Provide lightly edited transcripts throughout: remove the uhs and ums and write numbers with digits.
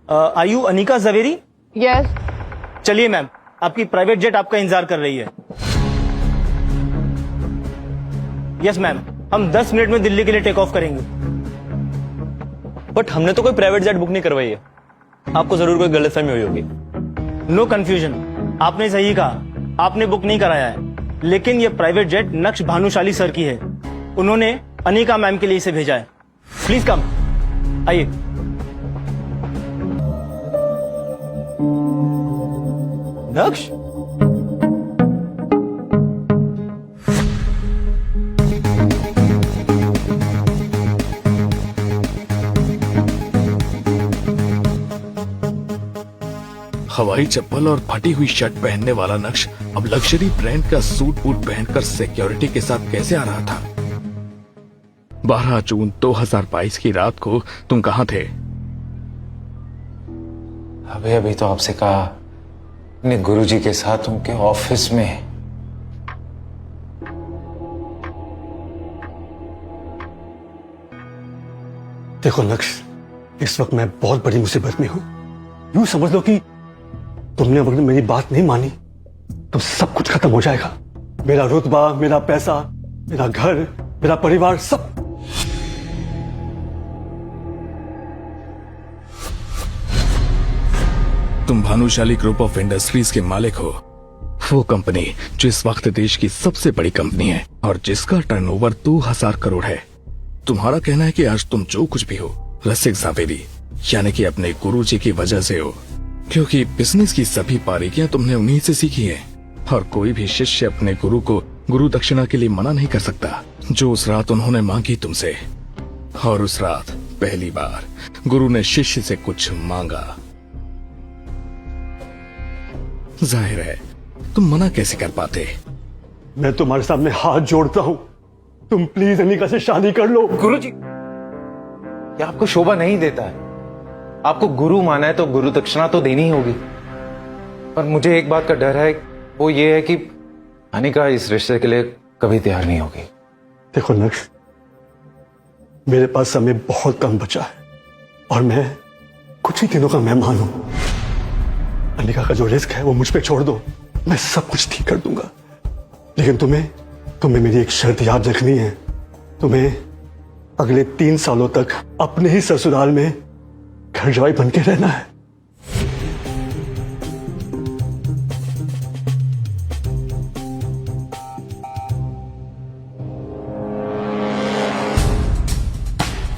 Are you Anika Javeri? Yes. चलिए ma'am, आपकी private jet आपका इंतजार कर रही है। यस मैम, हम 10 मिनट में दिल्ली के लिए टेक ऑफ करेंगे। बट हमने तो कोई प्राइवेट जेट बुक नहीं करवाई है, आपको जरूर कोई गलतफहमी हुई होगी। नो कंफ्यूजन, आपने सही कहा, आपने बुक नहीं कराया है, लेकिन ये प्राइवेट जेट नक्श भानुशाली सर की है। उन्होंने अनिका मैम के लिए इसे भेजा है। प्लीज कम, आइए। नक्श, हवाई चप्पल और फटी हुई शर्ट पहनने वाला नक्श अब लग्जरी ब्रांड का सूट बूट पहनकर सिक्योरिटी के साथ कैसे आ रहा था? 12 जून 2022 की रात को तुम कहां थे? अभी तो आपसे कहा, अपने गुरुजी के साथ उनके ऑफिस में। देखो नक्श, इस वक्त मैं बहुत बड़ी मुसीबत में हूं। यूं समझ लो कि तुमने अगर मेरी बात नहीं मानी तो सब कुछ खत्म हो जाएगा। मेरा रुतबा, मेरा पैसा, मेरा घर, मेरा परिवार, सब। तुम भानुशाली ग्रुप ऑफ इंडस्ट्रीज के मालिक हो, वो कंपनी जो इस वक्त देश की सबसे बड़ी कंपनी है और जिसका टर्नओवर 2000 करोड़ है। तुम्हारा कहना है कि आज तुम जो कुछ भी हो रसिक जावेरी यानी कि अपने गुरुजी की वजह से हो, क्योंकि बिजनेस की सभी बारीकियां तुमने उन्हीं से सीखी हैं और कोई भी शिष्य अपने गुरु को गुरु दक्षिणा के लिए मना नहीं कर सकता, जो उस रात उन्होंने मांगी तुमसे। और उस रात पहली बार गुरु ने शिष्य से कुछ मांगा। जाहिर है तुम मना कैसे कर पाते? मैं तुम्हारे सामने हाथ जोड़ता हूं, तुम प्लीज अनिका से शादी कर लो। गुरुजी, ये आपको शोभा नहीं देता है। आपको गुरु माना है तो गुरु दक्षिणा तो देनी ही होगी। पर मुझे एक बात का डर है, वो ये है कि अनिका इस रिश्ते के लिए कभी तैयार नहीं होगी। देखो नक्श, मेरे पास समय बहुत कम बचा है और मैं कुछ ही दिनों का मेहमान हूं। अनिका का जो रिस्क है वो मुझ पे छोड़ दो, मैं सब कुछ ठीक कर दूंगा। लेकिन तुम्हें मेरी एक शर्त याद रखनी है। तुम्हें अगले 3 सालों तक अपने ही ससुराल में घर जवाई बन के रहना है।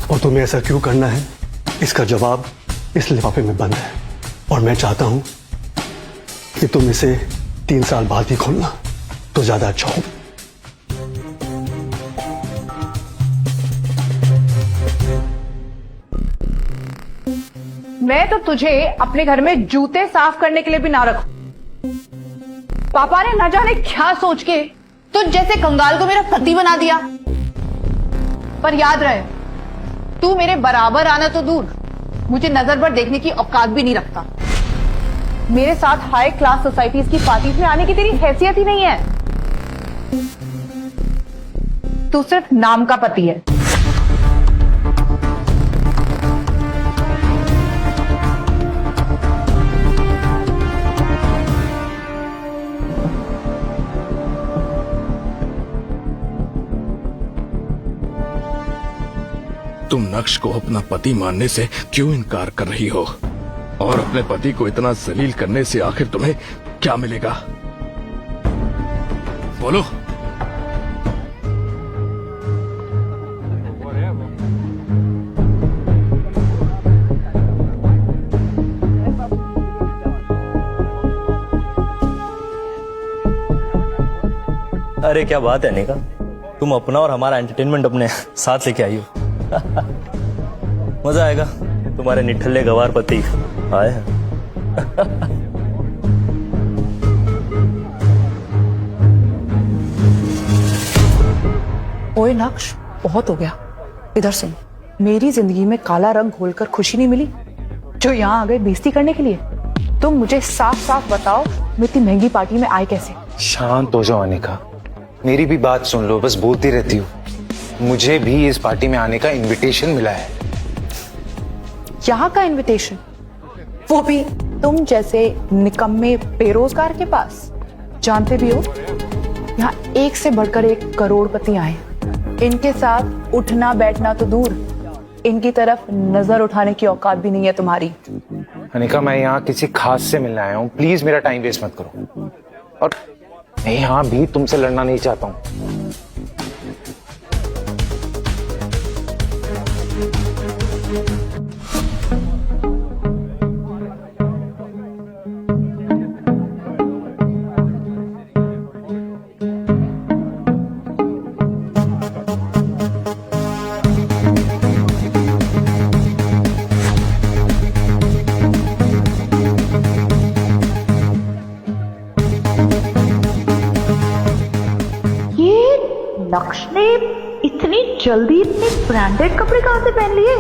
और तुम्हें ऐसा क्यों करना है, इसका जवाब इस लिफाफे में बंद है और मैं चाहता हूं कि तुम इसे 3 साल बाद ही खोलना तो ज्यादा अच्छा हो। मैं तो तुझे अपने घर में जूते साफ करने के लिए भी ना रखूं। पापा ने न जाने क्या सोच के तुझ जैसे कंगाल को मेरा पति बना दिया। पर याद रहे, तू मेरे बराबर आना तो दूर, मुझे नजर पर देखने की औकात भी नहीं रखता। मेरे साथ हाई क्लास सोसाइटीज की पार्टीज में आने की तेरी हैसियत ही नहीं है। तू सिर्फ नाम का पति है। तुम नक्श को अपना पति मानने से क्यों इनकार कर रही हो? और अपने पति को इतना जलील करने से आखिर तुम्हें क्या मिलेगा? बोलो। अरे क्या बात है अनिका, तुम अपना और हमारा एंटरटेनमेंट अपने साथ लेके आई हो। मजा आएगा, तुम्हारे निठल्ले गवार पति आए हैं। ओए नक्श, बहुत हो गया। इधर सुन, मेरी जिंदगी में काला रंग घोलकर खुशी नहीं मिली जो यहाँ आ गए बेइज्जती करने के लिए। तुम मुझे साफ साफ बताओ, मैं इतनी महंगी पार्टी में आए कैसे? शांत हो जाओ अनिका, मेरी भी बात सुन लो, बस बोलती रहती हो। मुझे भी इस पार्टी में आने का इनविटेशन मिला है। यहाँ का इनविटेशन? वो भी तुम जैसे निकम्मे बेरोजगार के पास। जानते भी हो यहाँ एक से बढ़कर एक करोड़पति आए, इनके साथ उठना बैठना तो दूर, इनकी तरफ नजर उठाने की औकात भी नहीं है तुम्हारी। अनिका, मैं यहाँ किसी खास से मिलने आया हूँ, प्लीज मेरा टाइम वेस्ट मत करो। और मैं यहाँ भी तुमसे लड़ना नहीं चाहता हूँ। नक्श ने इतनी जल्दी इतने ब्रांडेड कपड़े कहां से पहन लिए?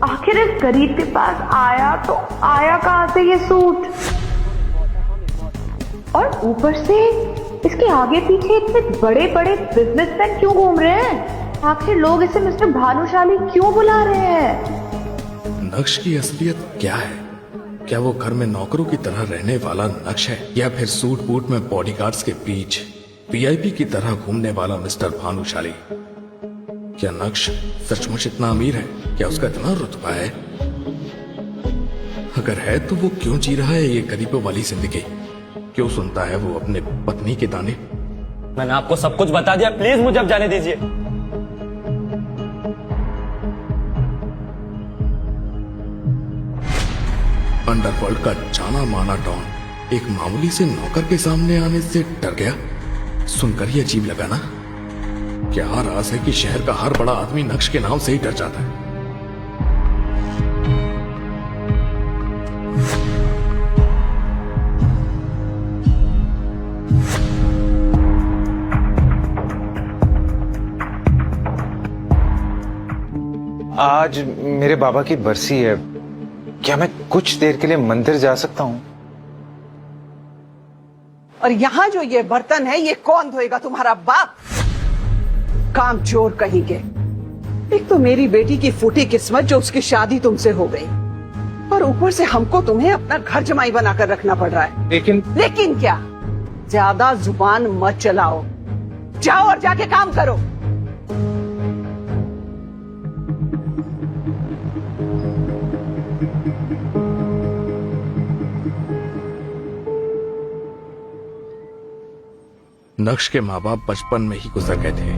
आखिर इस गरीब के पास आया तो आया कहां से ये सूट? और ऊपर से इसके आगे पीछे इतने बड़े बड़े बिजनेसमैन क्यों घूम रहे हैं? आखिर लोग इसे मिस्टर भानुशाली क्यों बुला रहे हैं? नक्श की असलियत क्या है? क्या वो घर में नौकरों की तरह रहने वाला नक्श है, या फिर सूट बूट में बॉडीगार्ड्स के बीच वीआईपी की तरह घूमने वाला मिस्टर भानुशाली? क्या नक्श सचमुच इतना अमीर है? क्या उसका इतना रुतबा है? अगर है तो वो क्यों जी रहा है ये गरीबों वाली जिंदगी? क्यों सुनता है वो अपने पत्नी के ताने? मैंने आपको सब कुछ बता दिया, प्लीज मुझे अब जाने दीजिए। अंडरवर्ल्ड का जाना माना डॉन एक मामूली से नौकर के सामने आने से डर गया। सुनकर ही अजीब लगा ना? क्या राज है कि शहर का हर बड़ा आदमी नक्श के नाम से ही डर जाता है? आज मेरे बाबा की बरसी है, क्या मैं कुछ देर के लिए मंदिर जा सकता हूँ? और यहाँ जो ये बर्तन है ये कौन धोएगा? तुम्हारा बाप? काम चोर कहीं के। एक तो मेरी बेटी की फूटी किस्मत जो उसकी शादी तुमसे हो गई, और ऊपर से हमको तुम्हें अपना घर जमाई बनाकर रखना पड़ रहा है। लेकिन क्या? ज्यादा जुबान मत चलाओ, जाओ और जाके काम करो। नक्श के माँ बाप बचपन में ही गुजर गए थे।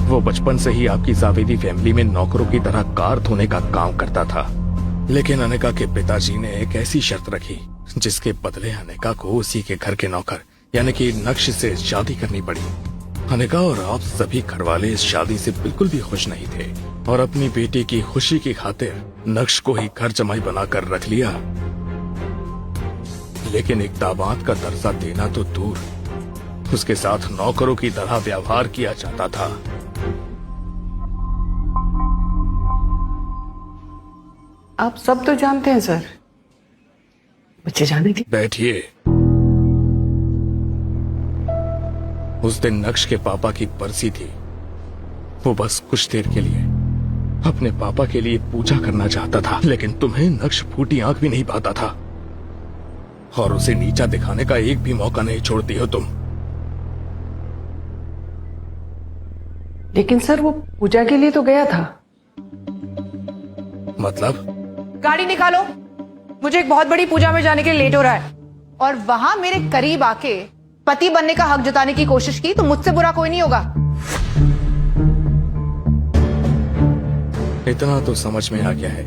वो बचपन से ही आपकी जावेदी फैमिली में नौकरों की तरह कार धोने का काम करता था। लेकिन अनिका के पिताजी ने एक ऐसी शर्त रखी जिसके बदले अनिका को उसी के घर के नौकर यानी कि नक्श से शादी करनी पड़ी। अनिका और आप सभी घरवाले इस शादी से बिल्कुल भी खुश नहीं थे और अपनी बेटी की खुशी की खातिर नक्श को ही घर जमाई बनाकर रख लिया। लेकिन एक दामाद का दर्जा देना तो दूर, उसके साथ नौकरों की तरह व्यवहार किया जाता था। आप सब तो जानते हैं सर, बच्चे जाने की। बैठिए। उस दिन नक्श के पापा की बरसी थी। वो बस कुछ देर के लिए अपने पापा के लिए पूजा करना चाहता था, लेकिन तुम्हें नक्श फूटी आंख भी नहीं पाता था और उसे नीचा दिखाने का एक भी मौका नहीं छोड़ती हो तुम। लेकिन सर वो पूजा के लिए तो गया था। मतलब? गाड़ी निकालो, मुझे एक बहुत बड़ी पूजा में जाने के लिए लेट हो रहा है। और वहां मेरे करीब आके पति बनने का हक जताने की कोशिश की तो मुझसे बुरा कोई नहीं होगा। इतना तो समझ में आ गया है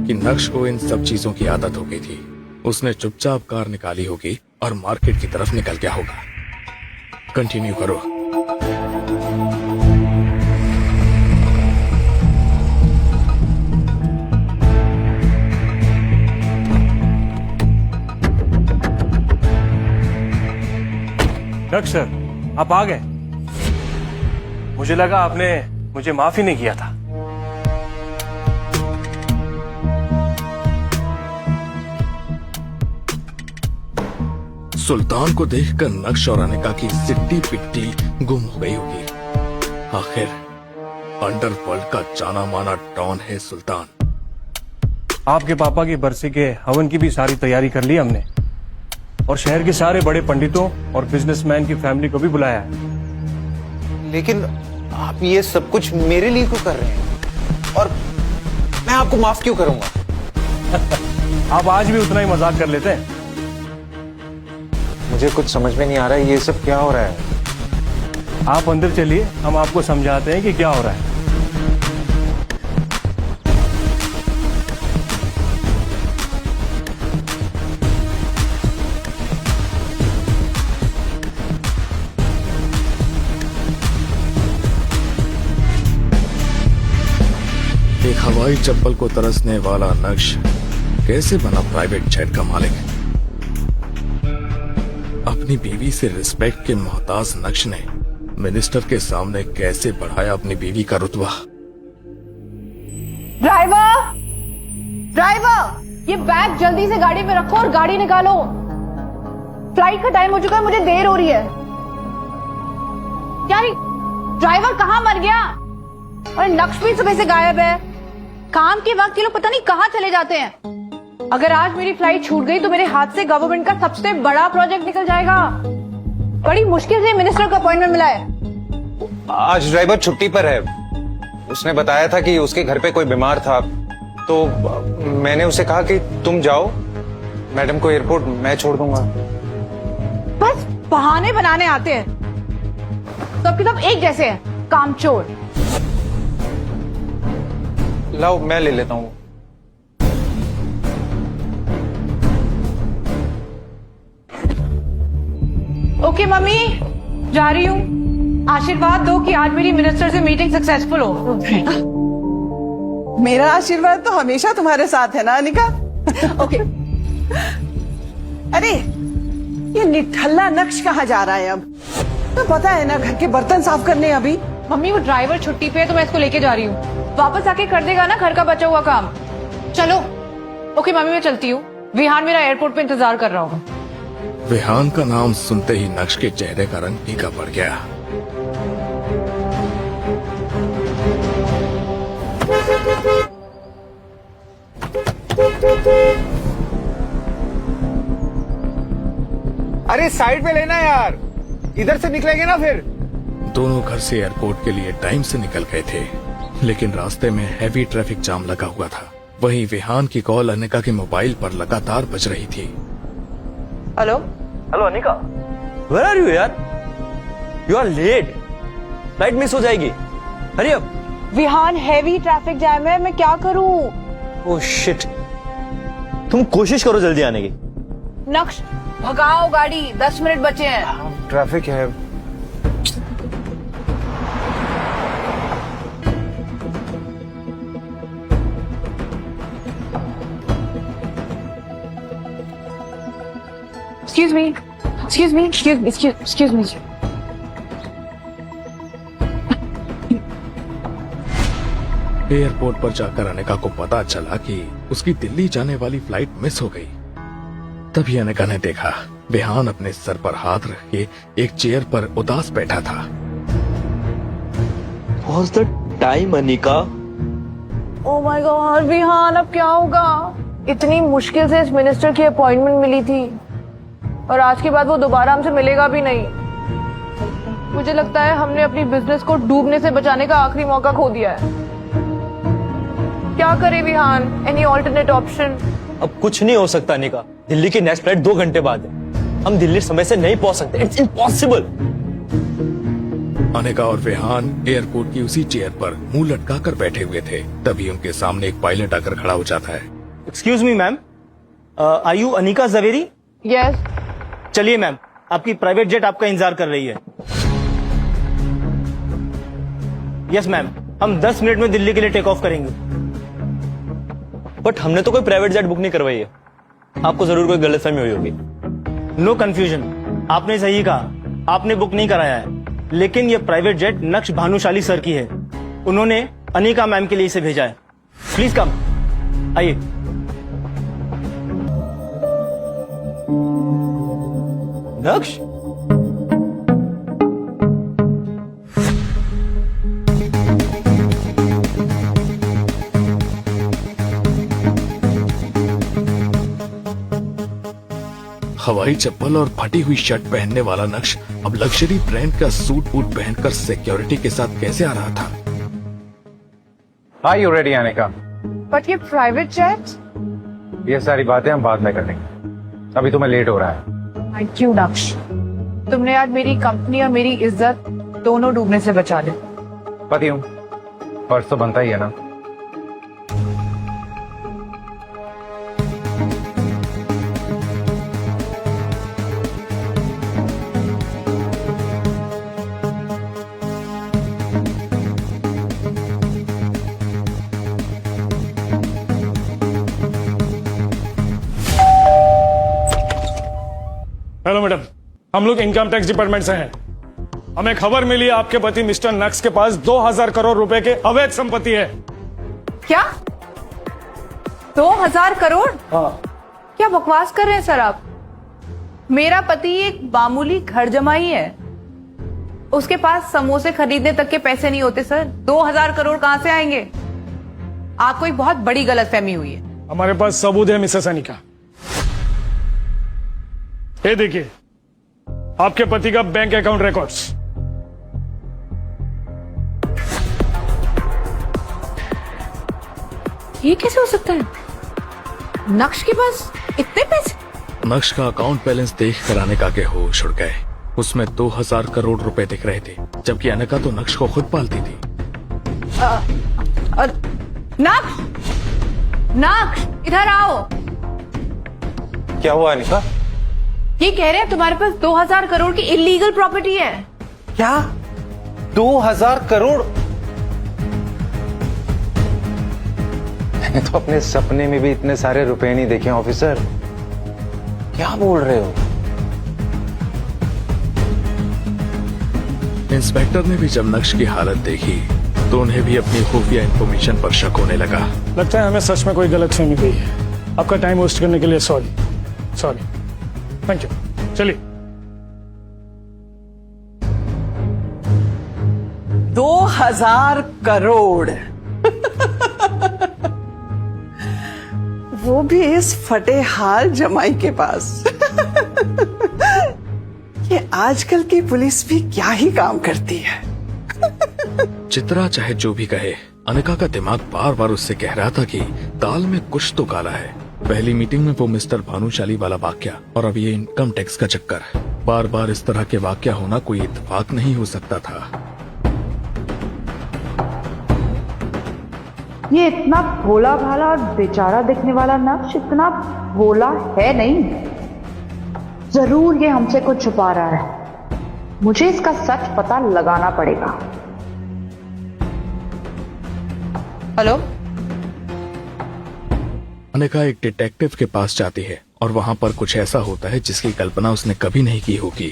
कि नक्श को इन सब चीजों की आदत हो गई थी। उसने चुपचाप कार निकाली होगी और मार्केट की तरफ निकल गया होगा। कंटिन्यू करो। नक्श सर, आप आ गए। मुझे लगा आपने मुझे माफ ही नहीं किया था। सुल्तान को देखकर नक्श और अनिका की सिट्टी पिट्टी गुम हो गई होगी। आखिर अंडरवर्ल्ड का जाना माना डॉन है सुल्तान। आपके पापा की बरसी के हवन की भी सारी तैयारी कर ली हमने, और शहर के सारे बड़े पंडितों और बिजनेसमैन की फैमिली को भी बुलाया है। लेकिन आप ये सब कुछ मेरे लिए क्यों कर रहे हैं, और मैं आपको माफ क्यों करूंगा? आप आज भी उतना ही मजाक कर लेते हैं। मुझे कुछ समझ में नहीं आ रहा है, ये सब क्या हो रहा है? आप अंदर चलिए, हम आपको समझाते हैं कि क्या हो रहा है। एक हवाई चप्पल को तरसने वाला नक्श कैसे बना प्राइवेट जेट का मालिक? अपनी बीवी से रिस्पेक्ट के मोहताज नक्श ने मिनिस्टर के सामने कैसे बढ़ाया अपनी बीवी का रुतबा? ड्राइवर, ड्राइवर, ये बैग जल्दी से गाड़ी में रखो और गाड़ी निकालो। फ्लाइट का टाइम हो चुका है, मुझे देर हो रही है। यार, ड्राइवर कहाँ मर गया? और नक्श भी सुबह से गायब है। काम के वक्त ये लोग पता नहीं कहाँ चले जाते हैं। अगर आज मेरी फ्लाइट छूट गई तो मेरे हाथ से गवर्नमेंट का सबसे बड़ा प्रोजेक्ट निकल जाएगा। बड़ी मुश्किल से मिनिस्टर का अपॉइंटमेंट मिला है। आज ड्राइवर छुट्टी पर है। उसने बताया था कि उसके घर पे कोई बीमार था, तो मैंने उसे कहा कि तुम जाओ, मैडम को एयरपोर्ट मैं छोड़ दूंगा। बस बहाने बनाने आते हैं। सबके सब एक जैसे हैं, कामचोर। लाओ मैं ले लेता हूँ। ओके मम्मी, जा रही हूँ। आशीर्वाद दो कि आज मेरी मिनिस्टर से मीटिंग सक्सेसफुल हो। मेरा आशीर्वाद तो हमेशा तुम्हारे साथ है ना अनिका। ओके। अरे ये निठल्ला नक्श कहाँ जा रहा है अब? तो पता है ना, घर के बर्तन साफ करने अभी। मम्मी, वो ड्राइवर छुट्टी पे है तो मैं इसको लेके जा रही हूँ। वापस आके कर देगा ना घर का बचा हुआ काम। चलो। ओके मम्मी, मैं चलती हूँ। विहान मेरा एयरपोर्ट पे इंतजार कर रहा होगा। विहान का नाम सुनते ही नक्श के चेहरे का रंग फीका पड़ गया। अरे साइड पे लेना यार, इधर से निकलेंगे ना फिर। दोनों घर से एयरपोर्ट के लिए टाइम से निकल गए थे, लेकिन रास्ते में हैवी ट्रैफिक जाम लगा हुआ था। वहीं विहान की कॉल अनिका के मोबाइल पर लगातार बज रही थी। Hello hello Anika, where are you यार? You are late, flight miss हो जाएगी। Hurry up. Vihan, heavy traffic jam है, मैं क्या करूँ? ओह शिट, तुम कोशिश करो जल्दी आने की। नक्श, भगाओ गाड़ी, 10 मिनट बचे हैं। ट्रैफिक है। Excuse me, excuse me, excuse me, excuse me. Airport पर जाकर अनिका को पता चला कि उसकी दिल्ली जाने वाली फ्लाइट मिस हो गई। तभी अनिका ने देखा विहान अपने सर पर हाथ रख के एक चेयर पर उदास बैठा था। What's the time, Anika? Oh my God, Vihaan, अब क्या होगा? इतनी मुश्किल से इस मिनिस्टर की अपॉइंटमेंट मिली थी, और आज के बाद वो दोबारा हमसे मिलेगा भी नहीं। मुझे लगता है हमने अपनी बिजनेस को डूबने से बचाने का आखिरी मौका खो दिया है। क्या करें विहान? Any alternate option? अब कुछ नहीं हो सकता अनिका। दिल्ली की नेक्स्ट फ्लाइट 2 घंटे बाद है। हम दिल्ली समय से नहीं पहुंच सकते। It's impossible. अनिका और विहान एयरपोर्ट की उसी चेयर पर मुंह लटकाकर बैठे हुए थे। तभी उनके सामने एक पायलट आकर खड़ा हो जाता है। Excuse me ma'am, are you Anika Javeri? Yes. चलिए मैम, आपकी प्राइवेट जेट आपका इंतजार कर रही है। यस मैम, हम 10 मिनट में दिल्ली के लिए टेक ऑफ करेंगे। बट हमने तो कोई प्राइवेट जेट बुक नहीं करवाई है। आपको जरूर कोई गलतफहमी हुई होगी। नो कंफ्यूजन, आपने सही कहा, आपने बुक नहीं कराया है, लेकिन ये प्राइवेट जेट नक्श भानुशाली सर की है। उन्होंने अनिका मैम के लिए इसे भेजा है। प्लीज कम, आइए। नक्श, हवाई चप्पल और फटी हुई शर्ट पहनने वाला नक्श अब लग्जरी ब्रांड का सूट बूट पहनकर सिक्योरिटी के साथ कैसे आ रहा था? आर यू रेडी आने का? बट ये प्राइवेट जेट। ये सारी बातें हम बाद में कर लेंगे, अभी तुम्हें लेट हो रहा है। थैंक यू नक्श, तुमने आज मेरी कंपनी और मेरी इज्जत दोनों डूबने से बचा ली। पति हूँ, फर्ज तो बनता ही है ना। हेलो मैडम, हम लोग इनकम टैक्स डिपार्टमेंट से हैं। हमें खबर मिली आपके पति मिस्टर नक्श के पास 2000 करोड़ रुपए के अवैध संपत्ति है। क्या 2000 करोड़? हाँ। क्या बकवास कर रहे हैं सर आप? मेरा पति एक मामूली घर जमाई है, उसके पास समोसे खरीदने तक के पैसे नहीं होते सर। 2000 करोड़ कहां से आएंगे? आपको एक बहुत बड़ी गलतफहमी हुई है। हमारे पास सबूत है मिसेस अनिका। ये देखिए आपके पति का बैंक अकाउंट रिकॉर्ड्स। ये कैसे हो सकता है? नक्श के पास इतने पैसे? नक्श का अकाउंट बैलेंस देख कर अनिका के होश उड़ गए। उसमें 2000 करोड़ रुपए दिख रहे थे, जबकि अनिका तो नक्श को खुद पालती थी। नक्श, नक्श इधर आओ। क्या हुआ अनिका? ये कह रहे हैं तुम्हारे पास 2000 करोड़ की इलीगल प्रॉपर्टी है। क्या 2000 करोड़? मैंने तो अपने सपने में भी इतने सारे रुपए नहीं देखे ऑफिसर। क्या बोल रहे हो? इंस्पेक्टर ने भी जब नक्श की हालत देखी तो उन्हें भी अपनी खुफिया इंफॉर्मेशन पर शक होने लगा। लगता है हमें सच में कोई गलतफहमी हुई है। आपका टाइम वेस्ट करने के लिए सॉरी। Thank you. चलिए। 2000 करोड़ वो भी इस फटे हाल जमाई के पास। ये आजकल की पुलिस भी क्या ही काम करती है। चित्रा चाहे जो भी कहे, अनिका का दिमाग बार बार उससे कह रहा था कि दाल में कुछ तो काला है। पहली मीटिंग में वो मिस्टर भानुशाली वाला वाक्या और अब ये इनकम टैक्स का चक्कर। बार बार इस तरह के वाक्या होना कोई इत्तेफाक नहीं हो सकता था। ये इतना भोला भाला और बेचारा दिखने वाला नक्श इतना भोला है नहीं। जरूर ये हमसे कुछ छुपा रहा है। मुझे इसका सच पता लगाना पड़ेगा। हेलो। अनिका एक डिटेक्टिव के पास जाती है और वहां पर कुछ ऐसा होता है जिसकी कल्पना उसने कभी नहीं की होगी।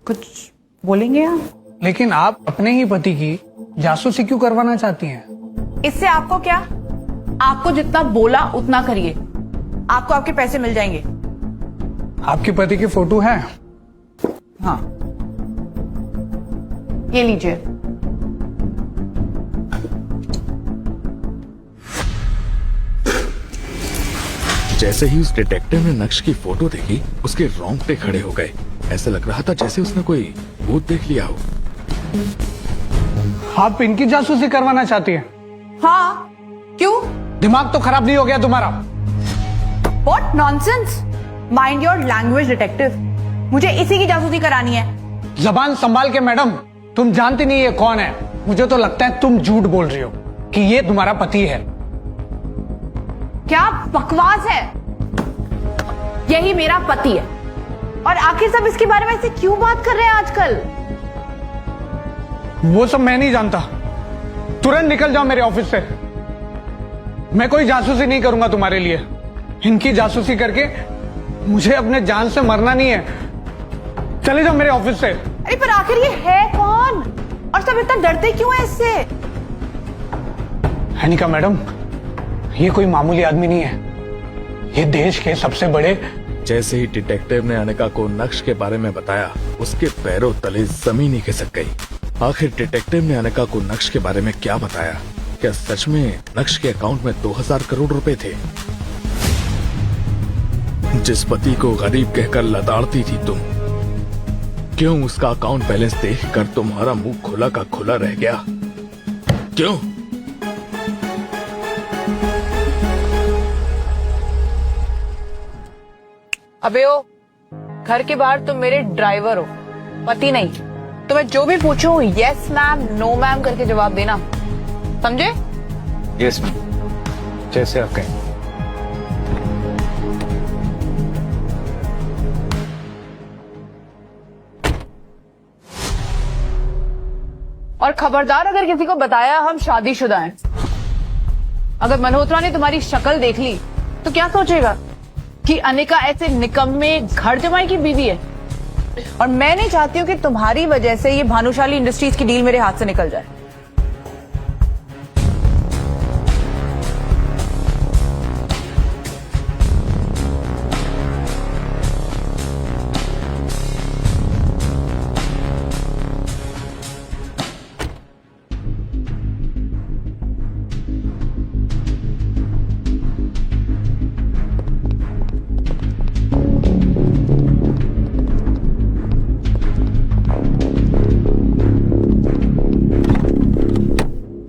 कुछ बोलेंगे आप? लेकिन आप अपने ही पति की जासूसी क्यों करवाना चाहती हैं? इससे आपको क्या? आपको जितना बोला उतना करिए, आपको आपके पैसे मिल जाएंगे। आपके पति की फोटो है? हाँ, ये लीजिए। जैसे ही उस डिटेक्टिव ने नक्श की फोटो देखी, उसके रोंगटे खड़े हो गए। ऐसे लग रहा था जैसे उसने कोई भूत देख लिया हो। आप इनकी जासूसी करवाना चाहती हैं? हाँ, क्यों? दिमाग तो खराब नहीं हो गया तुम्हारा? What nonsense! Mind your language, detective. मुझे इसी की जासूसी करानी है। जबान संभाल के मैडम, तुम जानती नहीं ये कौन है। मुझे तो लगता है तुम झूठ बोल रही हो कि ये तुम्हारा पति है। क्या बकवास है? यही मेरा पति है। और आखिर सब इसके बारे में ऐसे क्यों बात कर रहे हैं आजकल? वो सब मैं नहीं जानता। तुरंत निकल जाओ मेरे ऑफिस से। मैं कोई जासूसी नहीं करूंगा तुम्हारे लिए। इनकी जासूसी करके मुझे अपने जान से मरना नहीं है। चले जाओ मेरे ऑफिस से। अरे पर आखिर ये है कौन? और सब इतना डरते क्यों हैं इससे? अनिका मैडम, ये कोई मामूली आदमी नहीं है। ये देश के सबसे बड़े। जैसे ही डिटेक्टिव ने अनिका को नक्श के बारे में बताया, उसके पैरों तले जमीन ही खिसक गई। आखिर डिटेक्टिव ने अनिका को नक्श के बारे में क्या बताया? क्या सच में नक्श के अकाउंट में 2000 करोड़ रुपए थे? जिस पति को गरीब कहकर लताड़ती थी तुम, क्यों उसका अकाउंट बैलेंस देखकर तुम्हारा मुंह खुला का खुला रह गया? क्यों? अबे ओ, घर के बाहर तुम मेरे ड्राइवर हो, पति नहीं। तुम्हें जो भी पूछूं यस मैम, नो मैम करके जवाब देना, समझे? यस मैम, जैसे आप कहें। और खबरदार अगर किसी को बताया हम शादीशुदा हैं। अगर मल्होत्रा ने तुम्हारी शक्ल देख ली तो क्या सोचेगा कि अनिका ऐसे निकम्मे घर जमाई की बीवी है। और मैं नहीं चाहती हूं कि तुम्हारी वजह से ये भानुशाली इंडस्ट्रीज की डील मेरे हाथ से निकल जाए।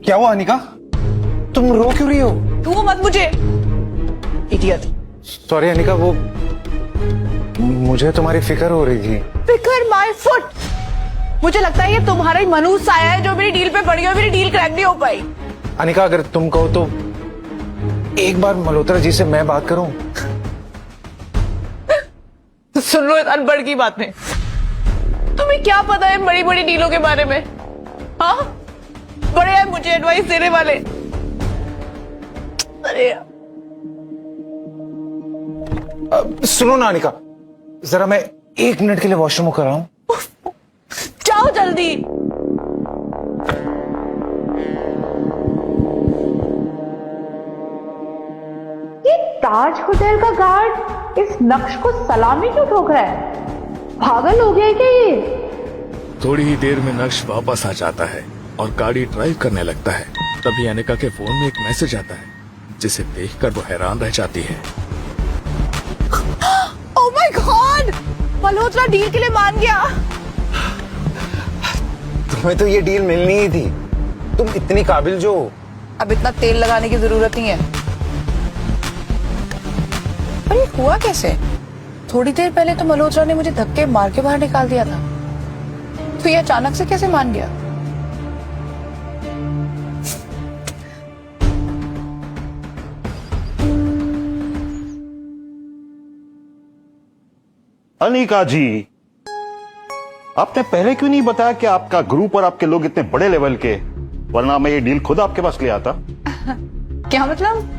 क्या हुआ अनिका? तुम रो क्यों रही हो? तू मत मुझे, इडियट। सॉरी अनिका, वो मुझे तुम्हारी फिक्र हो रही थी। फिकर माय फुट। मुझे लगता है ये तुम्हारा ही मनूस आया है जो मेरी डील पे पड़ी और मेरी डील क्रैक नहीं हो पाई। अनिका, अगर तुम कहो तो एक बार मल्होत्रा जी से मैं बात करूं? सुन लो इस अनपढ़ की बातें। तुम्हें क्या पता है बड़ी बड़ी डीलों के बारे में? हाँ, बड़े हैं मुझे एडवाइस देने वाले। अरे सुनो ना अनिका, जरा मैं 1 मिनट के लिए वॉशरूम कर रहा हूं। जाओ जल्दी। ये ताज होटल का गार्ड इस नक्श को सलामी क्यों ठोक रहा है? पागल हो गया है क्या ये? थोड़ी ही देर में नक्श वापस आ जाता है और गाड़ी ड्राइव करने लगता है। तभी अनिका के फोन में एक मैसेज आता है जिसे देखकर वो हैरान रह जाती है। Oh my God, Malhotra deal के लिए मान गया। तुम्हें तो ये डील मिलनी ही थी, तुम इतनी काबिल जो। अब इतना तेल लगाने की जरूरत नहीं है। पर ये हुआ कैसे? थोड़ी देर पहले तो मल्होत्रा ने मुझे धक्के मार के बाहर निकाल दिया था, तो ये अचानक से कैसे मान गया? अनिका जी, आपने पहले क्यों नहीं बताया कि आपका ग्रुप और आपके लोग इतने बड़े लेवल के, वरना मैं ये डील खुद आपके पास ले आता। क्या मतलब?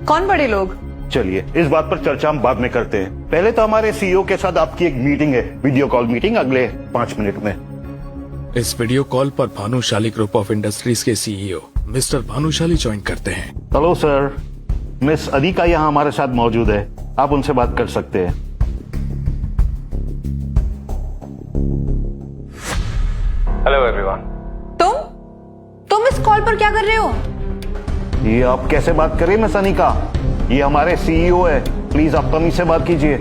कौन बड़े लोग? चलिए इस बात पर चर्चा हम बाद में करते हैं। पहले तो हमारे सीईओ के साथ आपकी एक मीटिंग है, वीडियो कॉल मीटिंग, अगले 5 मिनट में। इस वीडियो कॉल पर भानुशाली ग्रुप ऑफ इंडस्ट्रीज के सीईओ मिस्टर भानुशाली ज्वाइन करते हैं। हेलो सर, मिस अनिका यहाँ हमारे साथ मौजूद है, आप उनसे बात कर सकते हैं। Hello everyone. तुम इस कॉल पर क्या कर रहे हो? ये आप कैसे बात करें मिस अनिका, ये हमारे सीईओ है, प्लीज आप तमीज से बात कीजिए।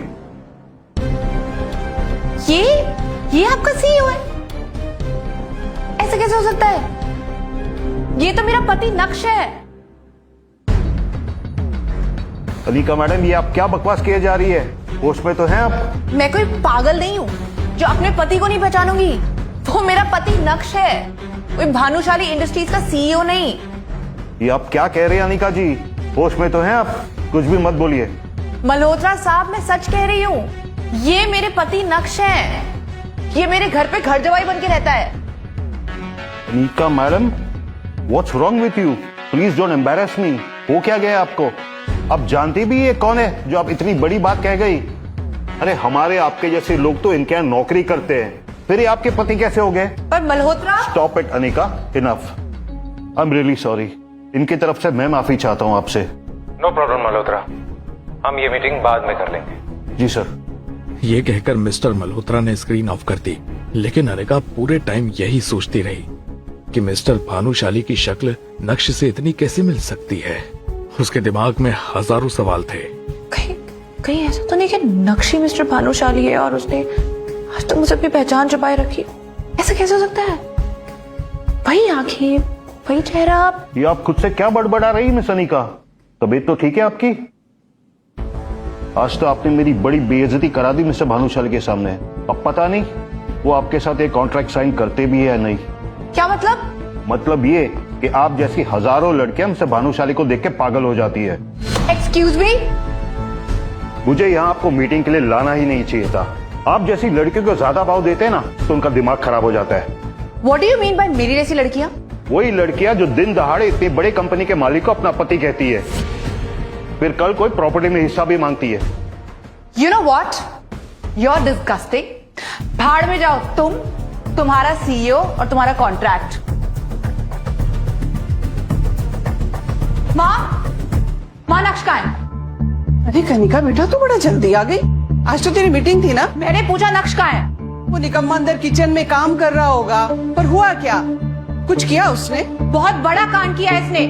ये आपका सीईओ है? ऐसे कैसे हो सकता है? ये तो मेरा पति नक्श है। अनिका मैडम, ये आप क्या बकवास किए जा रही है? होश में तो हैं आप? मैं कोई पागल नहीं हूँ जो अपने पति को नहीं पहचानूंगी। वो मेरा पति नक्श है, कोई भानुशाली इंडस्ट्रीज का सीईओ नहीं। ये आप क्या कह रहे हैं अनिका जी? होश में तो हैं आप? कुछ भी मत बोलिए। मल्होत्रा साहब, मैं सच कह रही हूँ, ये मेरे पति नक्श है। ये मेरे घर पे घर जवाई बन के रहता है। Anika madam, what's wrong with you? Please don't embarrass me. हो क्या गया आपको? आप जानती भी ये कौन है जो आप इतनी बड़ी बात कह गई? अरे हमारे आपके जैसे लोग तो इनके यहाँ नौकरी करते हैं, फिर ये आपके पति कैसे हो गए? पर Malhotra. Stop it Anika, enough. I am really sorry. इनकी तरफ से मैं माफी चाहता हूँ आपसे। नो प्रॉब्लम मल्होत्रा, हम ये मीटिंग बाद में कर लेंगे। जी सर। ये कहकर मिस्टर मल्होत्रा ने स्क्रीन ऑफ कर दी, लेकिन अनिका पूरे टाइम यही सोचती रही कि मिस्टर भानुशाली की शक्ल नक्श से इतनी कैसे मिल सकती है। उसके दिमाग में हजारों सवाल थे। कहीं ऐसा तो नहीं कि नक्शी मिस्टर भानुशाली है और उसने आज तक मुझसे अपनी पहचान छुपाए रखी। ऐसा कैसे हो सकता है? वही आंखें, वही चेहरा। ये आप खुद से क्या बड़बड़ा रही मिस अनिका? तबीयत तो ठीक है आपकी? आज तो आपने मेरी बड़ी बेइज्जती करा दी मिस्टर भानुशाली के सामने। अब पता नहीं वो आपके साथ एक कॉन्ट्रैक्ट साइन करते भी है या नहीं। क्या मतलब? मतलब ये कि आप जैसी हजारों लड़कियां मिस्टर भानुशाली को देख के पागल हो जाती है। एक्सक्यूज मी? मुझे यहाँ आपको मीटिंग के लिए लाना ही नहीं चाहिए था। आप जैसी लड़कियों को ज्यादा भाव देते हैं ना तो उनका दिमाग खराब हो जाता है। What do you mean by मेरी जैसी लड़कियां? वही लड़कियां जो दिन दहाड़े इतनी बड़ी कंपनी के मालिक को अपना पति कहती है, फिर कल कोई प्रॉपर्टी में हिस्सा भी मांगती है। You know what? You're disgusting. भाड़ में जाओ तुम, तुम्हारा सीईओ और तुम्हारा कॉन्ट्रैक्ट। माँ नक्श कहाँ है? अरे कनिका बेटा, तू बड़ा जल्दी आ गई। आज तो तेरी मीटिंग थी ना? मैंने पूछा नक्श कहाँ है? वो निकम्मा अंदर किचन में काम कर रहा होगा, पर हुआ क्या? कुछ किया उसने? बहुत बड़ा कांड किया इसने।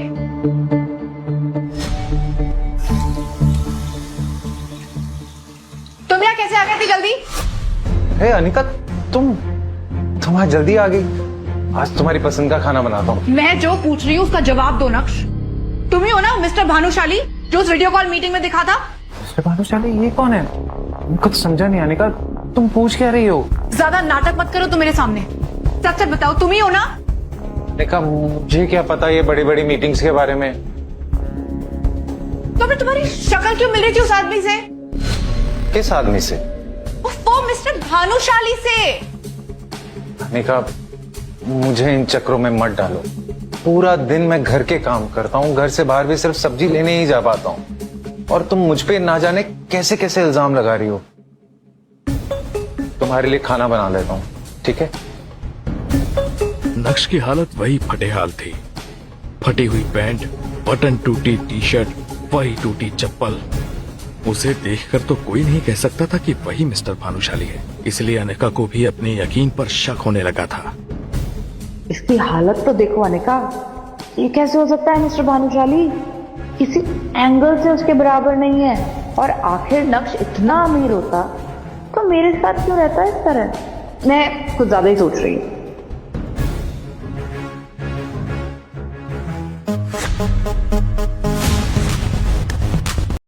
तुम यहाँ कैसे आ गए इतनी जल्दी? हे अनिका, तुम आज जल्दी आ गई। आज तुम्हारी पसंद का खाना बनाता हूँ। मैं जो पूछ रही हूँ उसका जवाब दो नक्श। तुम ही हो ना मिस्टर भानुशाली जो उस वीडियो कॉल मीटिंग में दिखा था? मिस्टर भानुशाली ये कौन है? कुछ समझा नहीं अनिका, तुम पूछ क्या रही हो? ज्यादा नाटक मत करो तुम मेरे सामने। सच सच बताओ, तुम ही हो ना? अनिका मुझे क्या पता ये बड़ी बड़ी मीटिंग्स के बारे में। तो फिर तुम्हारी शक्ल क्यों मिल रही थी उस आदमी से? किस आदमी से? वो मिस्टर भानुशाली से। अनिका मुझे इन चक्रों में मत डालो। पूरा दिन मैं घर के काम करता हूँ, घर से बाहर भी सिर्फ सब्जी लेने ही जा पाता हूँ, और तुम मुझ पे ना जाने कैसे कैसे इल्जाम लगा रही हो। तुम्हारे लिए खाना बना लेता हूँ, ठीक है? नक्श की हालत वही फटे हाल थी। फटी हुई पैंट, बटन टूटी टी शर्ट, वही टूटी चप्पल। उसे देखकर तो कोई नहीं कह सकता था कि वही मिस्टर भानुशाली है। इसलिए अनिका को भी अपने यकीन पर शक होने लगा था। इसकी हालत तो देखो अनिका, ये कैसे हो सकता है मिस्टर भानुशाली? किसी एंगल से उसके बराबर नहीं है। और आखिर नक्श इतना अमीर होता तो मेरे साथ क्यों रहता है इस तरह? मैं कुछ ज्यादा ही सोच रही हूँ।